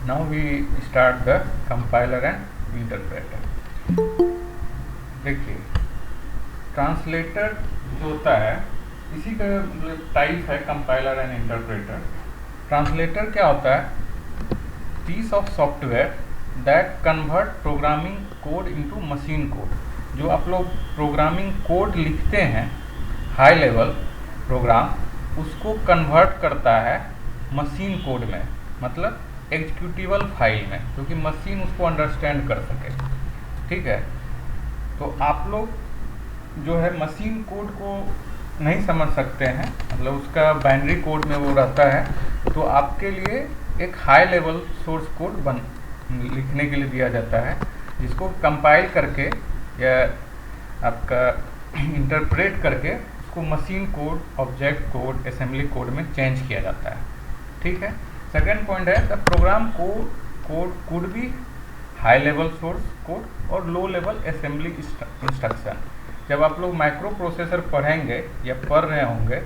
Now we start the compiler and interpreter. देखिए translator जो होता है इसी का टाइप है कंपाइलर एंड इंटरप्रेटर. ट्रांसलेटर क्या होता है? Piece of software that convert programming code into machine code. जो आप लोग प्रोग्रामिंग कोड लिखते हैं हाई लेवल प्रोग्राम, उसको कन्वर्ट करता है मशीन कोड में, मतलब एग्जीक्यूटिबल फाइल में, क्योंकि मशीन उसको अंडरस्टैंड कर सके. ठीक है, तो आप लोग जो है मशीन कोड को नहीं समझ सकते हैं, मतलब उसका बाइनरी कोड में वो रहता है, तो आपके लिए एक हाई लेवल सोर्स कोड लिखने के लिए दिया जाता है, जिसको कंपाइल करके या आपका इंटरप्रेट करके उसको machine code, object code, assembly code में चेंज किया जाता है. ठीक है. सेकेंड पॉइंट है the program code could be high level source code और लो लेवल असेंबली इंस्ट्रक्शन. जब आप लोग माइक्रो प्रोसेसर पढ़ेंगे या पढ़ रहे होंगे,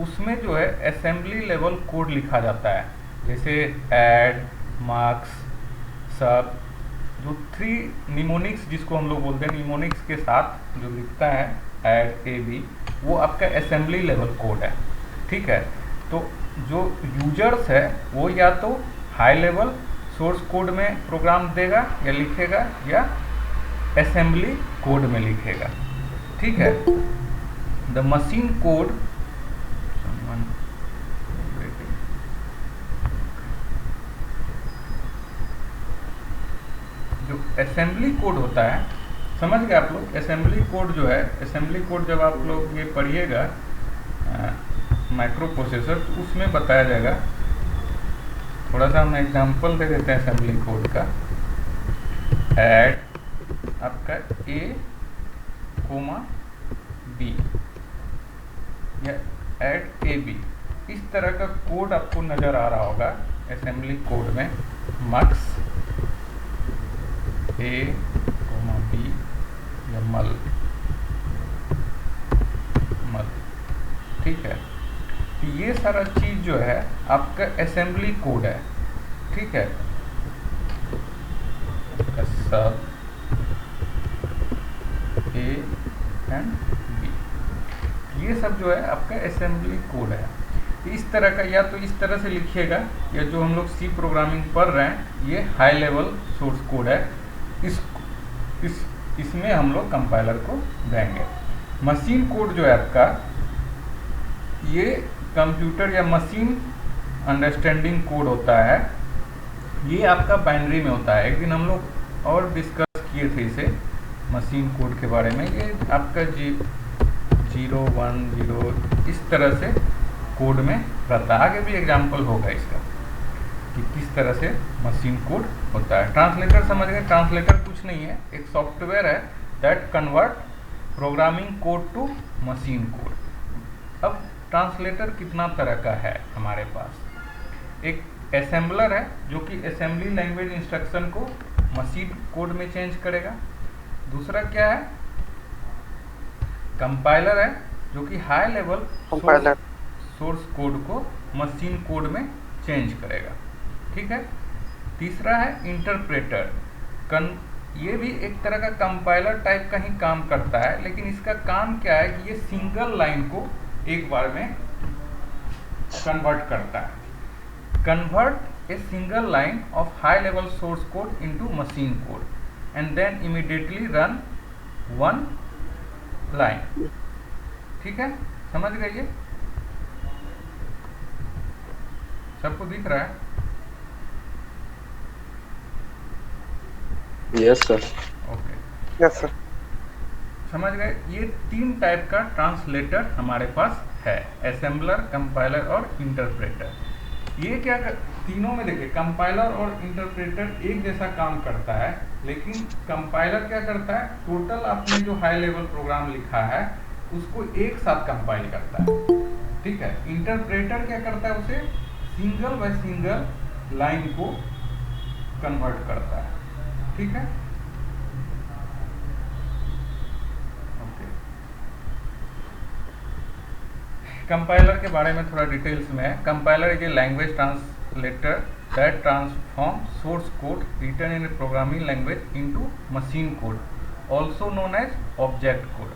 उसमें जो है असेंबली लेवल कोड लिखा जाता है, जैसे ऐड, मार्क्स, सब, जो 3 निमोनिक्स जिसको हम लोग बोलते हैं, निमोनिक्स के साथ जो लिखता है ऐड, ए बी, वो आपका असेंबली लेवल कोड है. ठीक है. तो जो यूजर्स है वो या तो हाई लेवल सोर्स कोड में प्रोग्राम देगा या लिखेगा, या असेंबली कोड में लिखेगा. ठीक है. द मशीन कोड जो असेंबली कोड होता है, समझ गए आप लोग? असेंबली कोड जो है, असेंबली कोड जब आप लोग ये पढ़िएगा माइक्रो प्रोसेसर, तो उसमें बताया जाएगा. थोड़ा सा हम एग्जांपल दे देते हैं असेंबली कोड का. ऐड आपका ए कोमा बी या ऐड ए बी, इस तरह का कोड आपको नज़र आ रहा होगा असेंबली कोड में. मक्स ए कोमा बी या मल. ठीक है. तो ये सारा चीज़ जो है आपका असेंबली कोड है. ठीक है. सब ए एंड बी, ये सब जो है आपका असेंबली कोड है. इस तरह का, या तो इस तरह से लिखिएगा, या जो हम लोग सी प्रोग्रामिंग पढ़ रहे हैं ये हाई लेवल सोर्स कोड है. इसमें हम लोग कंपाइलर को देंगे. मशीन कोड जो है आपका, ये कंप्यूटर या मशीन अंडरस्टैंडिंग कोड होता है. ये आपका बाइनरी में होता है. एक दिन हम लोग और डिस्कस किए थे इसे, मशीन कोड के बारे में. ये आपका 0 1 0 इस तरह से कोड में रहता है. आगे भी एग्जांपल होगा इसका कि किस तरह से मशीन कोड होता है. ट्रांसलेटर समझ गए? ट्रांसलेटर कुछ नहीं है, एक सॉफ्टवेयर है that convert programming code to machine code. अब ट्रांसलेटर कितना तरह का है हमारे पास? एक असेंबलर है जो कि असेंबली लैंग्वेज इंस्ट्रक्शन को मशीन कोड में चेंज करेगा. दूसरा क्या है? कंपाइलर है जो कि हाई लेवल सोर्स कोड को मशीन कोड में चेंज करेगा. ठीक है. तीसरा है इंटरप्रेटर. ये भी एक तरह का कंपाइलर टाइप का ही काम करता है, लेकिन इसका काम क्या है कि ये सिंगल लाइन को एक बार में कन्वर्ट करता है. Convert a single line of high level source code into machine code and then immediately run one line. ठीक है. समझ गए? ये सबको दिख रहा है? Yes sir. Okay. Yes sir. समझ गए? ये 3 टाइप का ट्रांसलेटर हमारे पास है, असेंबलर, कंपाइलर और इंटरप्रेटर. ये क्या तीनों में देखिए, कंपाइलर और इंटरप्रेटर एक जैसा काम करता है, लेकिन कंपाइलर क्या करता है, टोटल आपने जो हाई लेवल प्रोग्राम लिखा है उसको एक साथ कंपाइल करता है. ठीक है. इंटरप्रेटर क्या करता है, उसे सिंगल बाय सिंगल लाइन को कन्वर्ट करता है. ठीक है. कंपाइलर के बारे में थोड़ा डिटेल्स में है. Compiler is a language translator that transform source code written in a programming language into machine code, also known as object code।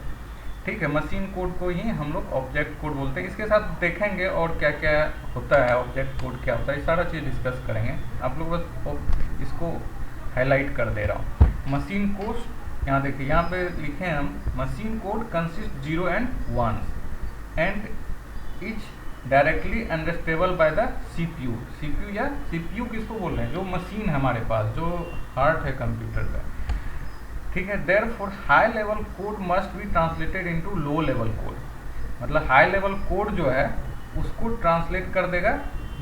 ठीक है, मशीन कोड को ही हम लोग ऑब्जेक्ट कोड बोलते हैं। इसके साथ देखेंगे और क्या क्या होता है, ऑब्जेक्ट कोड क्या होता है, ये सारा चीज़ डिस्कस करेंगे। आप लोग बस इसको हाईलाइट कर दे रहा हूँ। मशीन कोड, यहाँ देखिए, यहाँ पे लिखे हैं हम, machine code consist 0 and 1 and each directly understandable by the CPU. CPU या सीपीयू किसको बोल रहे हैं, जो मशीन है हमारे पास, जो हार्ट है कंप्यूटर का। ठीक है, therefore high level code must be translated into low level code. मतलब हाई लेवल कोड जो है उसको ट्रांसलेट कर देगा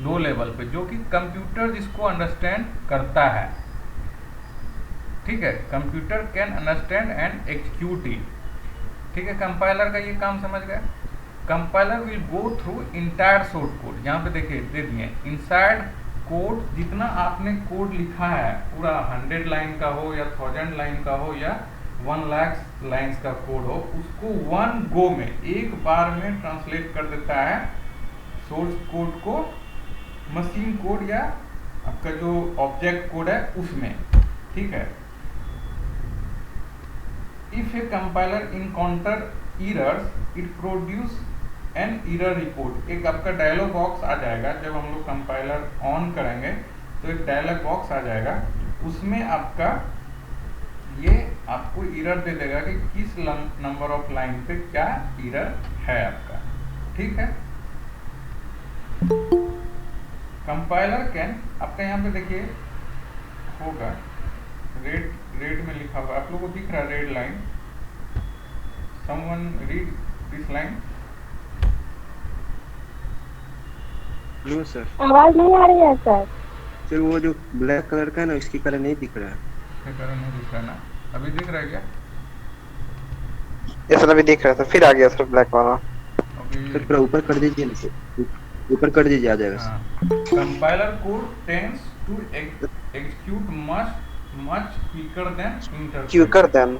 लो लेवल पे, जो कि कंप्यूटर जिसको अंडरस्टैंड करता है। ठीक है, computer can understand and execute it. ठीक है, कंपाइलर का ये काम समझ गए। Compiler will go through entire source code. यहाँ पे देखिए दे दिए इनसाइड कोड, जितना आपने कोड लिखा है पूरा 100 लाइन का हो या 1000 लाइन का हो या 1 लाख लाइन्स का कोड हो, उसको वन गो में, एक बार में ट्रांसलेट कर देता है सोर्स कोड को मशीन कोड या आपका जो ऑब्जेक्ट कोड है उसमें। ठीक है, if A compiler encounter errors it produce an error report. एक आपका डायलॉग बॉक्स आ जाएगा, जब हम लोग कंपाइलर ऑन करेंगे तो एक डायलॉग बॉक्स आ जाएगा, उसमें आपका ये आपको एरर दे देगा कि किस नंबर ऑफ लाइन पे क्या एरर है आपका। ठीक है, कंपाइलर कैन, आपका यहाँ पे देखिए होगा रेड में लिखा हुआ, आप लोगों को दिख रहा है red line, someone read this line. No sir, आवाज नहीं आ रही है सर। सर वो जो ब्लैक कलर का है ना, उसकी कलर नहीं दिख रहा है। इसके कारण नहीं दिख रहा ना, अभी दिख रहा है क्या? ये सर अभी दिख रहा था, फिर आ गया सर ब्लैक वाला। अभी सर पूरा ऊपर कर दीजिए ना सर, ऊपर कर दीजिए, आ जाएगा sir. Compiler code tends to execute much quicker than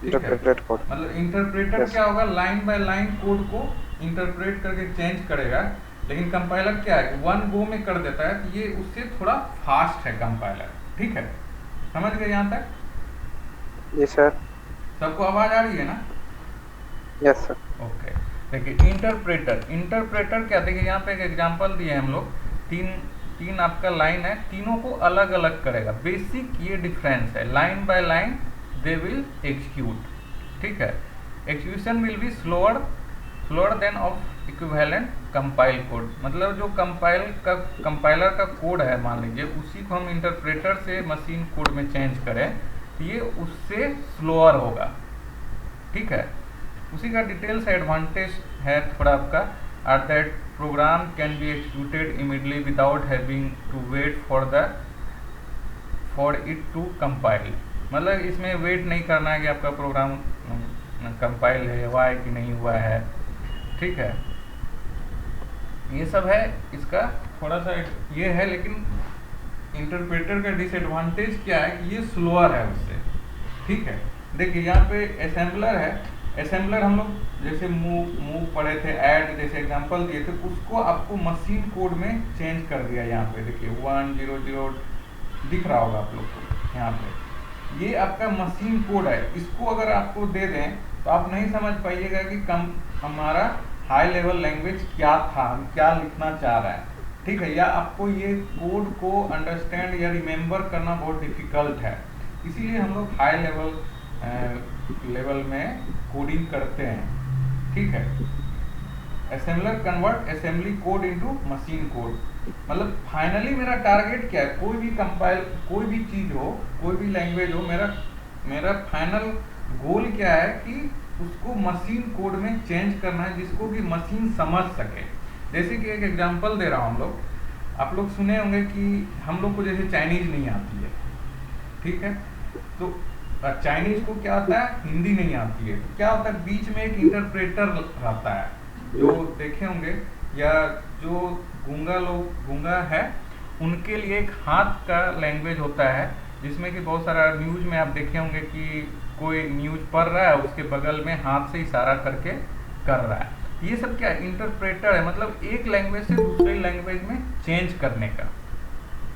interpreter code. मतलब इंटरप्रेटर क्या होगा, लाइन बाय लाइन कोड को इंटरप्रेट करके चेंज करेगा, लेकिन कंपाइलर क्या है, वन गो में कर देता है, तो ये उससे थोड़ा फास्ट है कंपाइलर। ठीक है, समझ गए यहाँ तक? Yes sir. सबको आवाज आ रही है ना? Yes sir. ओके, देखिए इंटरप्रेटर क्या, देखिए यहाँ पे एक एग्जांपल दिए हम लोग, तीन आपका लाइन है, तीनों को अलग अलग करेगा। बेसिक ये डिफरेंस है, line by line they will execute. ठीक है, execution will be slower then of equivalent compile code. मतलब जो कंपाइलर का कोड है, मान लीजिए उसी को हम इंटरप्रेटर से मशीन कोड में चेंज करें तो ये उससे स्लोअर होगा। ठीक है, उसी का डिटेल्स एडवांटेज है थोड़ा आपका, are that program can be executed immediately without having to wait for it to compile. मतलब इसमें वेट नहीं करना है कि आपका प्रोग्राम कंपाइल हुआ है कि नहीं हुआ है। ठीक है, ये सब है इसका थोड़ा सा ये है, लेकिन इंटरप्रेटर का डिसएडवांटेज क्या है कि ये स्लोअर है उससे। ठीक है, देखिए यहाँ पे असेंबलर है, असेंबलर हम लोग जैसे मूव पढ़े थे, ऐड जैसे एग्जांपल दिए थे, उसको आपको मशीन कोड में चेंज कर दिया। यहाँ पे देखिए 100 दिख रहा होगा आप लोग को, यहाँ पे ये आपका मशीन कोड है। इसको अगर आपको दे दें तो आप नहीं समझ पाइएगा कि हमारा हाई लेवल लैंग्वेज क्या था, हम क्या लिखना चाह रहे हैं। ठीक है, या आपको ये कोड को अंडरस्टैंड या रिमेंबर करना बहुत डिफिकल्ट है, इसीलिए हम लोग हाई लेवल में कोडिंग करते हैं। ठीक है, assembler convert assembly code into machine code. मतलब फाइनली मेरा टारगेट क्या है, कोई भी चीज हो, कोई भी लैंग्वेज हो, मेरा फाइनल गोल क्या है कि उसको मशीन कोड में चेंज करना है, जिसको कि मशीन समझ सके। जैसे कि एक एग्जांपल दे रहा हूँ, आप लोग सुने होंगे कि हम लोग को जैसे चाइनीज नहीं आती है। ठीक है, तो चाइनीज को क्या आता है, हिंदी नहीं आती है, तो क्या होता है, बीच में एक इंटरप्रेटर रहता है, जो देखे होंगे, या जो गूंगा है उनके लिए एक हाथ का लैंग्वेज होता है, जिसमें कि बहुत सारा न्यूज में आप देखे होंगे कि कोई न्यूज पढ़ रहा है, उसके बगल में हाथ से इशारा करके कर रहा है। ये सब क्या इंटरप्रेटर है, मतलब एक लैंग्वेज से दूसरे लैंग्वेज में चेंज करने का।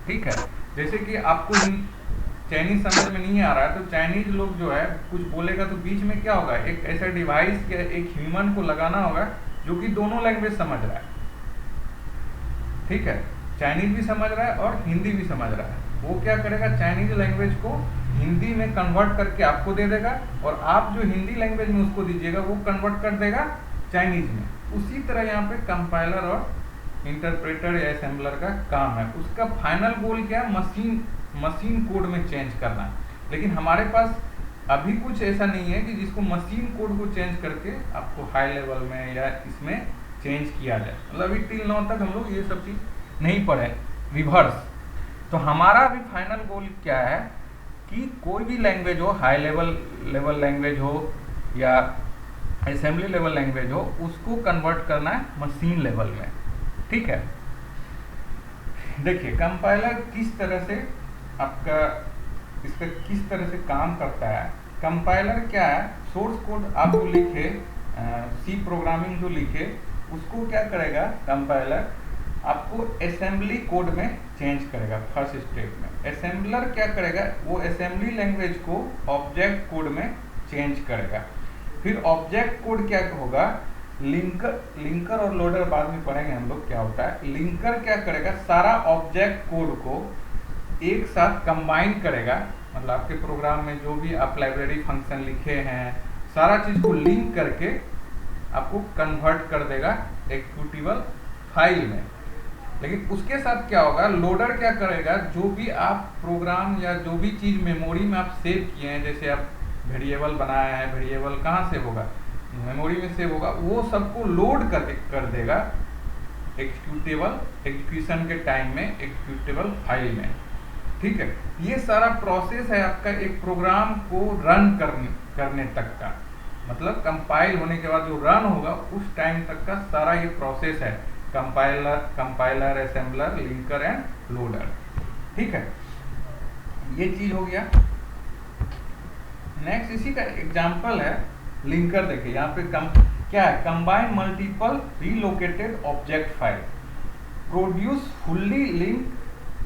ठीक है, जैसे कि आपको चाइनीज समझ में नहीं आ रहा है तो चाइनीज लोग जो है कुछ बोलेगा तो बीच में क्या होगा, एक ऐसा डिवाइस या एक ह्यूमन को लगाना होगा जो कि दोनों लैंग्वेज समझ रहा है। ठीक है, चाइनीज भी समझ रहा है और हिंदी भी समझ रहा है। वो क्या करेगा, चाइनीज लैंग्वेज को हिंदी में कन्वर्ट करके आपको दे देगा और आप जो हिंदी लैंग्वेज में उसको दीजिएगा वो कन्वर्ट कर देगा चाइनीज में। उसी तरह यहाँ पे कंपाइलर और इंटरप्रेटर या असेंबलर का काम है। उसका फाइनल गोल क्या है, मशीन कोड में चेंज करना। लेकिन हमारे पास अभी कुछ ऐसा नहीं है कि जिसको मशीन कोड को चेंज करके आपको हाई लेवल में या इसमें चेंज किया जाए। मतलब अभी टिल नाउ तक हम लोग ये सब चीज नहीं पढ़े रिवर्स। तो हमारा अभी फाइनल गोल क्या है कि कोई भी लैंग्वेज हो, हाई लेवल लैंग्वेज हो या असेंबली लेवल लैंग्वेज हो, उसको कन्वर्ट करना है मशीन लेवल में। ठीक है, देखिए कंपाइलर किस तरह से आपका इसका किस तरह से काम करता है। कंपाइलर क्या है, सोर्स कोड आप जो लिखे सी प्रोग्रामिंग जो लिखे उसको क्या करेगा कंपाइलर, आपको असेंबली कोड में चेंज करेगा। फर्स्ट स्टेप में असेंबलर क्या करेगा, वो असेंबली लैंग्वेज को ऑब्जेक्ट कोड में चेंज करेगा। फिर ऑब्जेक्ट कोड क्या होगा, लिंकर और लोडर बाद में पढ़ेंगे हम लोग क्या होता है। लिंकर क्या करेगा, सारा ऑब्जेक्ट कोड को एक साथ कंबाइन करेगा। मतलब आपके प्रोग्राम में जो भी आप लाइब्रेरी फंक्शन लिखे हैं सारा चीज को लिंक करके आपको कन्वर्ट कर देगा एग्जीक्यूटेबल फाइल में। लेकिन उसके साथ क्या होगा, लोडर क्या करेगा, जो भी आप प्रोग्राम या जो भी चीज मेमोरी में आप सेव किए हैं, जैसे आप वेरिएबल बनाया है, वेरिएबल कहाँ सेव होगा, मेमोरी में सेव होगा, वो सबको लोड कर देगा एग्जीक्यूशन के टाइम में एग्जीक्यूटेबल फाइल में। ठीक है, ये सारा प्रोसेस है आपका एक प्रोग्राम को रन करने तक का। मतलब कंपाइल होने के बाद जो रन होगा उस टाइम तक का सारा ये प्रोसेस है, compiler assembler linker end loader. ठीक है, ये चीज हो गया। नेक्स्ट इसी का एग्जांपल है लिंकर। देखिए यहाँ पे क्या है, combine multiple relocated object file, produce fully link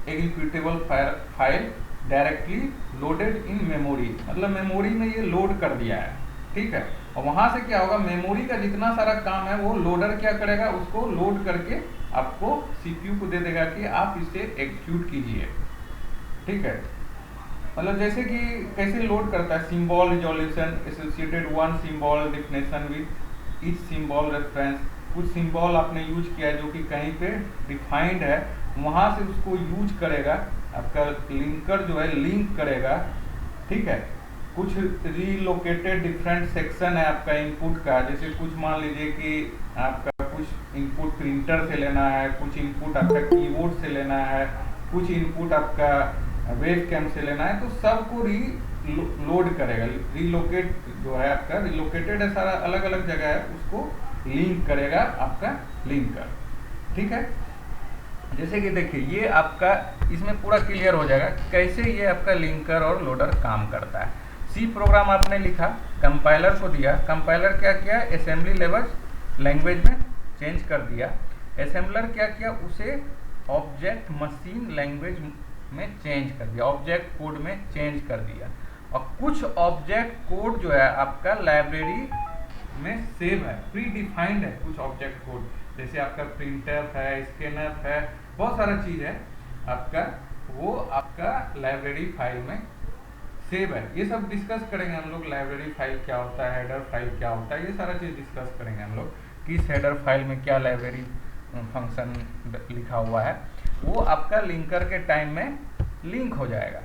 executable file directly loaded in memory. मतलब मेमोरी में ये लोड कर दिया है। ठीक है, और वहां से क्या होगा, मेमोरी का जितना सारा काम है वो लोडर क्या करेगा, उसको लोड करके आपको सीपीयू को दे देगा कि आप इसे एग्जीक्यूट कीजिए। ठीक है, मतलब जैसे कि कैसे लोड करता है, symbol resolution associated one symbol definition with each symbol reference. कुछ सिंबल आपने यूज किया जो कि कहीं पे डिफाइंड है, वहां से उसको यूज करेगा आपका लिंकर जो है, लिंक करेगा। ठीक है, कुछ रीलोकेटेड डिफरेंट सेक्शन है आपका इनपुट का, जैसे कुछ मान लीजिए कि आपका कुछ इनपुट प्रिंटर से लेना है, कुछ इनपुट आपका कीबोर्ड से लेना है, कुछ इनपुट आपका वेब कैम से लेना है, तो सबको लोड करेगा। रीलोकेट जो है आपका रिलोकेटेड है, सारा अलग अलग जगह है, उसको लिंक करेगा आपका लिंकर। ठीक है, जैसे कि देखिए ये आपका इसमें पूरा क्लियर हो जाएगा कैसे ये आपका लिंकर और लोडर काम करता है। सी प्रोग्राम आपने लिखा, कंपाइलर को दिया, कंपाइलर क्या किया, असेंबली लेवल लैंग्वेज में चेंज कर दिया। असेंबलर क्या किया, उसे ऑब्जेक्ट मशीन लैंग्वेज में चेंज कर दिया, ऑब्जेक्ट कोड में चेंज कर दिया। और कुछ ऑब्जेक्ट कोड जो है आपका लाइब्रेरी में सेव है, प्री डिफाइंड है कुछ ऑब्जेक्ट कोड, जैसे आपका प्रिंटर है, स्कैनर है, बहुत सारा चीज है आपका, वो आपका लाइब्रेरी फाइल में सेव है। ये सब डिस्कस करेंगे हम लोग, लाइब्रेरी फाइल क्या होता है, हेडर फाइल क्या होता है, ये सारा चीज डिस्कस करेंगे हम लोग कि इस हेडर फाइल में क्या लाइब्रेरी फंक्शन लिखा हुआ है। वो आपका लिंकर के टाइम में लिंक हो जाएगा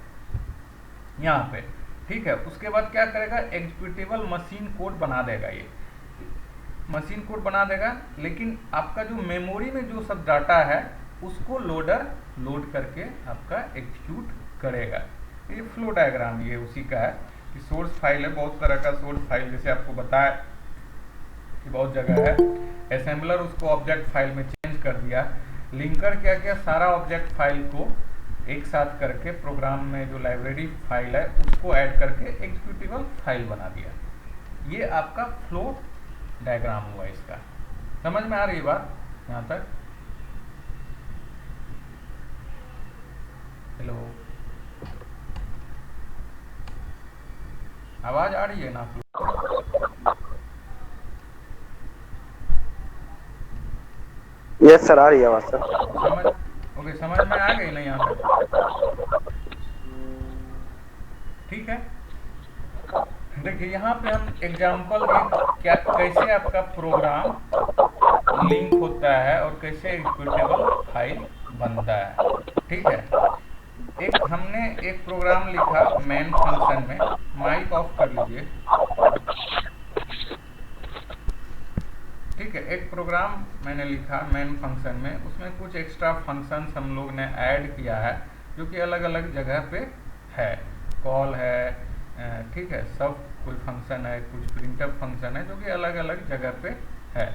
यहाँ पे। ठीक है, उसके बाद क्या करेगा, एग्जीक्यूटेबल मशीन कोड बना देगा, ये मशीन कोड बना देगा। लेकिन आपका जो मेमोरी में जो सब डाटा है उसको लोडर लोड करके आपका एग्जीक्यूट करेगा। ये फ्लो डायग्राम ये उसी का है कि सोर्स फाइल है, बहुत तरह का सोर्स फाइल, जैसे आपको बताया कि बहुत जगह है। असेंबलर उसको ऑब्जेक्ट फाइल में चेंज कर दिया। लिंकर क्या किया, सारा ऑब्जेक्ट फाइल को एक साथ करके प्रोग्राम में जो लाइब्रेरी फाइल है उसको ऐड करके एग्जीक्यूटेबल फाइल बना दिया। ये आपका फ्लो डायग्राम हुआ इसका। समझ में आ रही है बात यहाँ तक? हेलो, आवाज आ रही है ना आप लोग? यस सर, आ रही है आवाज सर। समझ ओके, समझ में आ गई ना यहाँ तक? ठीक है। देखिए यहाँ पे हम एग्जाम्पल एक क्या कैसे आपका प्रोग्राम लिंक होता है और कैसे एग्जीक्यूटेबल फाइल बनता है। ठीक है, एक हमने एक प्रोग्राम लिखा मेन फंक्शन में। माइक ऑफ कर लीजिए। ठीक है, एक प्रोग्राम मैंने लिखा मेन फंक्शन में, उसमें कुछ एक्स्ट्रा फंक्शंस हम लोग ने ऐड किया है जो कि अलग अलग जगह पे है। कॉल है, ठीक है, सब कोई फंक्शन है, कुछ प्रिंटअप फंक्शन है जो कि अलग अलग जगह पे है।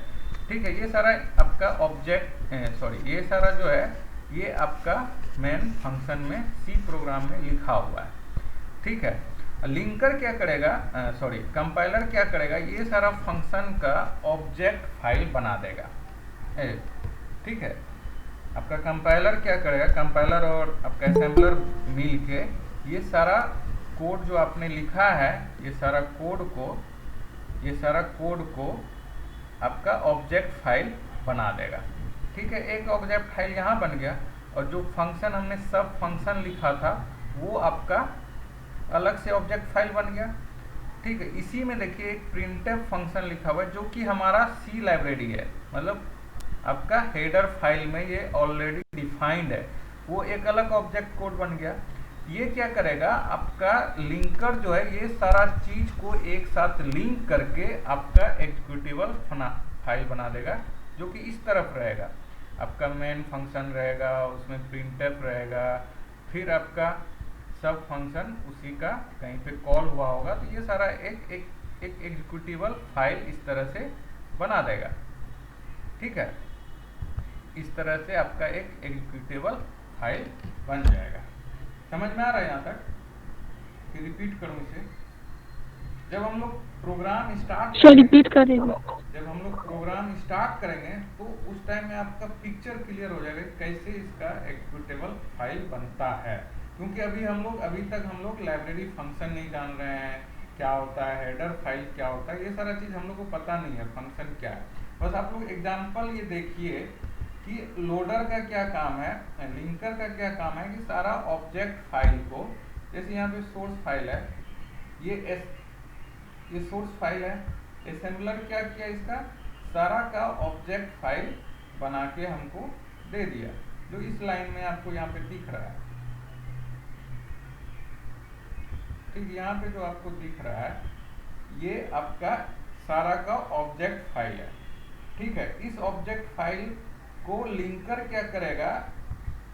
ठीक है, ये सारा आपका ऑब्जेक्ट सॉरी ये सारा जो है ये आपका मेन फंक्शन में सी प्रोग्राम में लिखा हुआ है। ठीक है, लिंकर क्या करेगा, सॉरी कंपाइलर क्या करेगा, ये सारा फंक्शन का ऑब्जेक्ट फाइल बना देगा। ठीक है, आपका कंपाइलर क्या करेगा, कंपाइलर और आपका असेंबलर मिल के ये सारा कोड जो आपने लिखा है, ये सारा कोड को आपका ऑब्जेक्ट फाइल बना देगा। ठीक है, एक ऑब्जेक्ट फाइल यहाँ बन गया और जो फंक्शन हमने सब फंक्शन लिखा था वो आपका अलग से ऑब्जेक्ट फाइल बन गया। ठीक है, इसी में देखिए एक प्रिंटफ फंक्शन लिखा हुआ है जो कि हमारा सी लाइब्रेरी है, मतलब आपका हेडर फाइल में ये ऑलरेडी डिफाइंड है, वो एक अलग ऑब्जेक्ट कोड बन गया। ये क्या करेगा, आपका लिंकर जो है ये सारा चीज को एक साथ लिंक करके आपका एग्जीक्यूटेबल फाइल बना देगा जो कि इस तरफ रहेगा। आपका मेन फंक्शन रहेगा, उसमें प्रिंटफ रहेगा, फिर आपका सब फंक्शन उसी का कहीं पे कॉल हुआ होगा, तो ये सारा एक एग्जीक्यूटेबल फाइल इस तरह से बना देगा। ठीक है, इस तरह से आपका एक एग्जीक्यूटेबल फाइल बन जाएगा। समझ में आ रहा है यहाँ तक कि रिपीट करूँ इसे? जब हम लोग प्रोग्राम स्टार्ट करेंगे तो उस टाइम में आपका पिक्चर क्लियर हो जाएगा कैसे इसका एग्जीक्यूटेबल फाइल बनता है, क्योंकि अभी तक हम लोग लाइब्रेरी फंक्शन नहीं जान रहे हैं, क्या होता है हेडर फाइल, क्या होता है, ये सारा चीज़ हम लोग को पता नहीं है, फंक्शन क्या है। बस आप लोग एग्जांपल ये देखिए कि लोडर का क्या काम है, लिंकर का क्या काम है कि सारा ऑब्जेक्ट फाइल को, जैसे यहाँ पे सोर्स फाइल है, ये सोर्स फाइल है, असेंबलर क्या किया, इसका सारा का ऑब्जेक्ट फाइल बना के हमको दे दिया, जो इस लाइन में आपको यहाँ पे दिख रहा है। ठीक, यहाँ पे जो आपको दिख रहा है ये आपका सारा का ऑब्जेक्ट फाइल है। ठीक है, इस ऑब्जेक्ट फाइल को लिंकर क्या करेगा,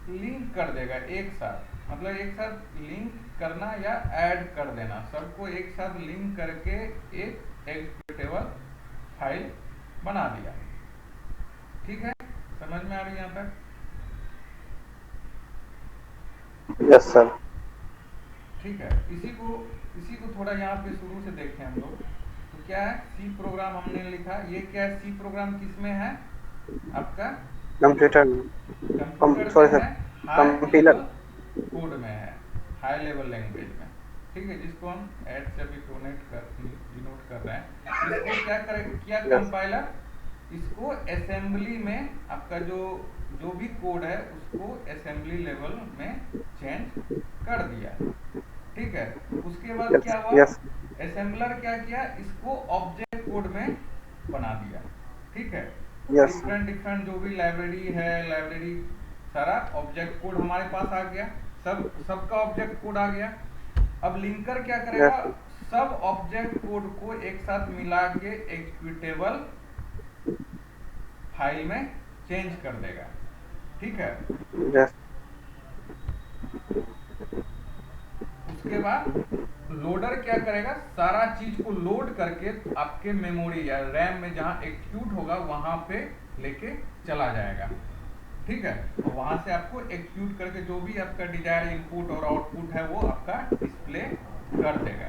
लिंक कर देगा एक साथ, मतलब एक साथ लिंक करना या ऐड कर देना, सबको एक साथ लिंक करके एक एग्जीक्यूटेबल फाइल बना दिया। ठीक है, समझ में आ रही है यहाँ तक? Yes sir. ठीक है, इसी को थोड़ा यहाँ पे शुरू से देखें हम लोग। तो क्या है, सी प्रोग्राम हमने लिखा, ये क्या है, सी प्रोग्राम किस में है आपका, कंप्यूटर में है, हाई लेवल कोड में है, हाई लेवल लैंग्वेज में। ठीक है, जिसको हम ऐड से भी डिनोट कर रहे हैं। इसको क्या किया कंपाइलर, इसको असेंबली में आपका जो भी कोड है उसको असेंबली लेवल में चेंज कर दिया। ठीक है, उसके बाद क्या हुआ, असेंबलर क्या किया, इसको ऑब्जेक्ट कोड में बना दिया। ठीक है, डिफरेंट जो भी लाइब्रेरी है, लाइब्रेरी सारा ऑब्जेक्ट कोड हमारे पास आ गया, सबका ऑब्जेक्ट कोड आ गया। अब लिंकर क्या करेगा, सब ऑब्जेक्ट कोड को एक साथ मिला के एग्जीक्यूटेबल फाइल में चेंज कर देगा। ठीक है, उसके बाद लोडर क्या करेगा, सारा चीज को लोड करके आपके मेमोरी या रैम में जहां एग्जीक्यूट होगा वहां पे लेके चला जाएगा। ठीक है, और वहां से आपको एग्जीक्यूट करके जो भी आपका डिजायर इनपुट और आउटपुट है वो आपका डिस्प्ले कर देगा।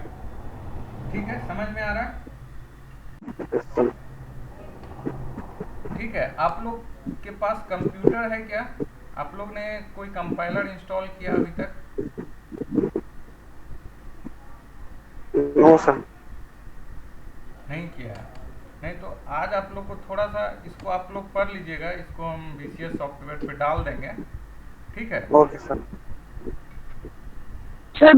ठीक है, समझ में आ रहा है? ठीक है, आप लोग के पास कंप्यूटर है क्या? आप लोग ने कोई कंपाइलर इंस्टॉल किया अभी तक? No sir. नहीं किया है? नहीं तो आज आप लोग को थोड़ा सा इसको आप लोग पढ़ लीजिएगा, इसको हम VCS सॉफ्टवेयर पे डाल देंगे, ठीक है? Okay sir. सर